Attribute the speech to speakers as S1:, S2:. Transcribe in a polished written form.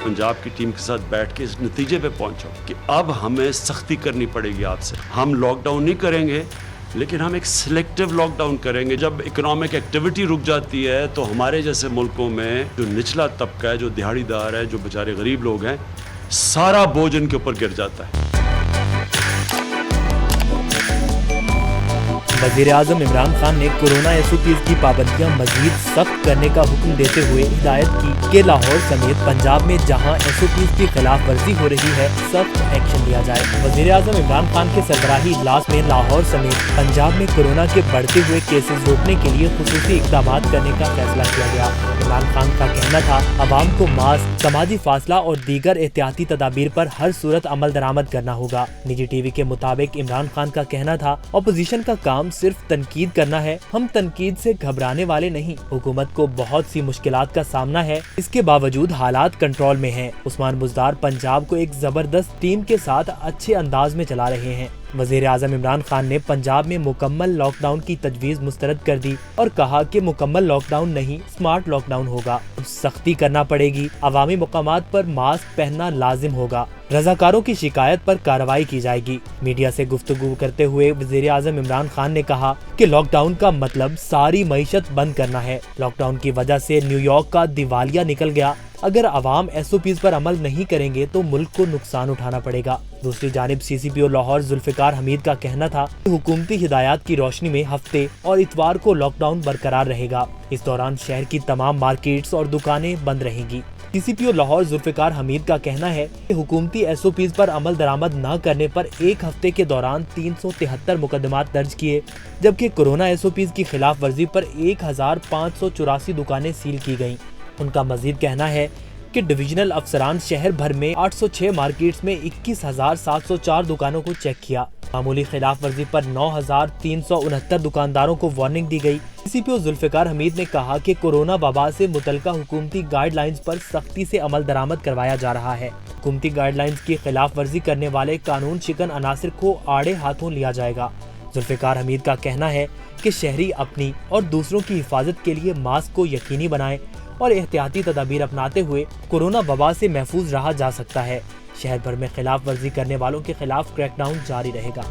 S1: पंजाब की टीम के साथ बैठ के इस नतीजे पे पहुंचा कि अब हमें सख्ती करनी पड़ेगी आज से। हम लॉकडाउन नहीं करेंगे, लेकिन हम एक सिलेक्टिव लॉकडाउन करेंगे। जब इकोनॉमिक एक्टिविटी रुक जाती है तो हमारे जैसे मुल्कों में जो निचला तबका है, जो दिहाड़ीदार है, जो बेचारे गरीब लोग हैं, सारा बोझ इनके ऊपर गिर जाता है।
S2: वज़ीर-ए-आज़म इमरान खान ने कोरोना SOPs की पाबंदियां मजीद सख्त करने का हुक्म देते हुए हिदायत की कि लाहौर समेत पंजाब में जहां SOPs की खिलाफ वर्जी हो रही है, सख्त एक्शन लिया जाए। वज़ीर-ए-आज़म इमरान खान के सरबराही इजलास में लाहौर समेत पंजाब में कोरोना के बढ़ते हुए केसेस रोकने के लिए खुसूसी इक़दाम करने का फैसला किया गया। इमरान खान का कहना था, अवाम को मास्क, समाजी फासला और दीगर एहतियाती तदाबीर पर हर सूरत अमल दरामद करना होगा। निजी TV के मुताबिक इमरान खान का कहना था, अपोजिशन का काम सिर्फ तनकीद करना है, हम तनकीद से घबराने वाले नहीं। हुकूमत को बहुत सी मुश्किलात का सामना है, इसके बावजूद हालात कंट्रोल में हैं। उस्मान बुज़दार पंजाब को एक जबरदस्त टीम के साथ अच्छे अंदाज में चला रहे हैं। वज़ीर-ए-आज़म इमरान खान ने पंजाब में मुकम्मल लॉकडाउन की तजवीज़ मुस्तरद कर दी और कहा कि मुकम्मल लॉकडाउन नहीं, स्मार्ट लॉकडाउन होगा। सख्ती करना पड़ेगी, अवामी मुकामात पर मास्क पहनना लाजिम होगा, रज़ाकारों की शिकायत पर कार्रवाई की जाएगी। मीडिया से गुफ्तगू करते हुए वज़ीर-ए-आज़म इमरान खान ने कहा कि लॉकडाउन का मतलब सारी मईशत बंद करना है। लॉकडाउन की वजह से न्यूयॉर्क का दिवालिया निकल गया। अगर अवाम SOPs पर अमल नहीं करेंगे तो मुल्क को नुकसान उठाना पड़ेगा। दूसरी जानिब CCPO लाहौर जुल्फ़िकार हमीद का कहना था कि हुकूमती हिदायत की रोशनी में हफ्ते और इतवार को लॉकडाउन बरकरार रहेगा। इस दौरान शहर की तमाम मार्केट्स और दुकानें बंद रहेंगी। CCPO लाहौर जुल्फ़िकार हमीद का कहना है कि हुकूमती SOPs पर अमल दरामद न करने पर एक हफ्ते के दौरान 373 मुकदमात दर्ज किए, जबकि कोरोना SOPs की खिलाफ वर्जी पर 1584 दुकानें सील की गयी। उनका मजीद कहना है कि डिविजनल अफसरान शहर भर में 806 मार्केट्स में 21,704 दुकानों को चेक किया। मामूली खिलाफ वर्जी पर 9,369 दुकानदारों को वार्निंग दी गई। CCPO जुल्फ़िकार हमीद ने कहा कि कोरोना वबा से मुतल्लिका हुकूमती गाइडलाइंस पर सख्ती से अमल दरामद करवाया जा रहा है। हुकूमती गाइडलाइंस की खिलाफ वर्जी करने वाले कानून शिकन अनासिर को आड़े हाथों लिया जाएगा। जुल्फ़िकार हमीद का कहना है कि शहरी अपनी और दूसरों की हिफाजत के लिए मास्क को यकीनी बनाएं और एहतियाती तदाबीर अपनाते हुए कोरोना वबा से महफूज रहा जा सकता है। शहर भर में खिलाफ वर्जी करने वालों के खिलाफ क्रैकडाउन जारी रहेगा।